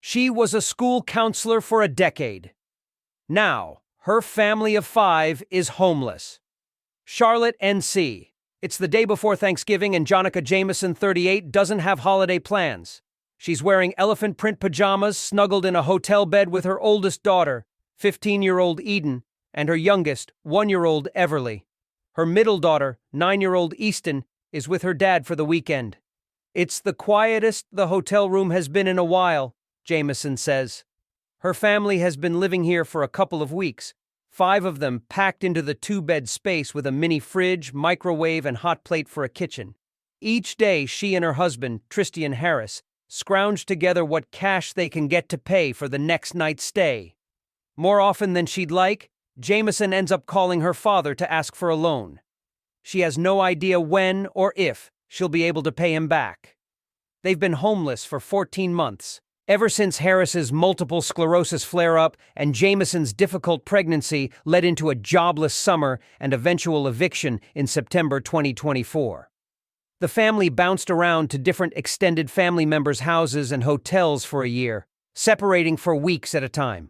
She was a school counselor for a decade. Now, her family of 5 is homeless. Charlotte, NC. It's the day before Thanksgiving and Jonica Jameson, 38, doesn't have holiday plans. She's wearing elephant print pajamas, snuggled in a hotel bed with her oldest daughter, 15-year-old Eden, and her youngest, 1-year-old Everly. Her middle daughter, 9-year-old Easton, is with her dad for the weekend. It's the quietest the hotel room has been in a while, Jameson says. Her family has been living here for a couple of weeks, 5 of them packed into the 2-bed space with a mini fridge, microwave, and hot plate for a kitchen. Each day, she and her husband, Tristian Harris, scrounge together what cash they can get to pay for the next night's stay. More often than she'd like, Jameson ends up calling her father to ask for a loan. She has no idea when or if she'll be able to pay him back. They've been homeless for 14 months, ever since Harris's multiple sclerosis flare-up and Jameson's difficult pregnancy led into a jobless summer and eventual eviction in September 2024. The family bounced around to different extended family members' houses and hotels for a year, separating for weeks at a time.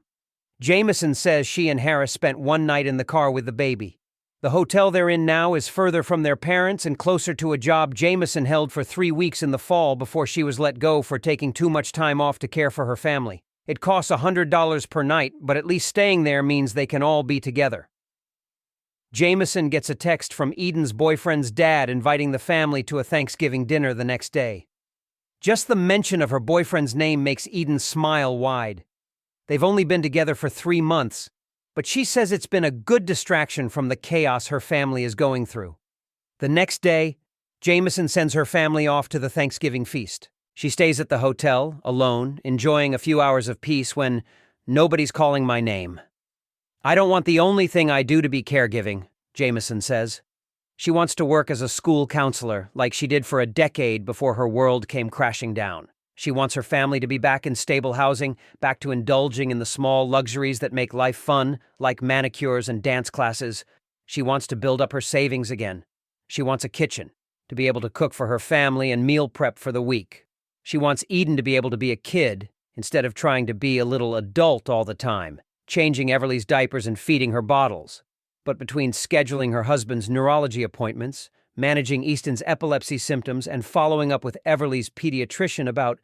Jameson says she and Harris spent one night in the car with the baby. The hotel they're in now is further from their parents and closer to a job Jameson held for 3 weeks in the fall before she was let go for taking too much time off to care for her family. It costs $100 per night, but at least staying there means they can all be together. Jameson gets a text from Eden's boyfriend's dad inviting the family to a Thanksgiving dinner the next day. Just the mention of her boyfriend's name makes Eden smile wide. They've only been together for 3 months, but she says it's been a good distraction from the chaos her family is going through. The next day, Jameson sends her family off to the Thanksgiving feast. She stays at the hotel, alone, enjoying a few hours of peace when nobody's calling my name. I don't want the only thing I do to be caregiving, Jameson says. She wants to work as a school counselor, like she did for a decade before her world came crashing down. She wants her family to be back in stable housing, back to indulging in the small luxuries that make life fun, like manicures and dance classes. She wants to build up her savings again. She wants a kitchen, to be able to cook for her family and meal prep for the week. She wants Eden to be able to be a kid, instead of trying to be a little adult all the time, changing Everly's diapers and feeding her bottles. But between scheduling her husband's neurology appointments, managing Easton's epilepsy symptoms, and following up with Everly's pediatrician about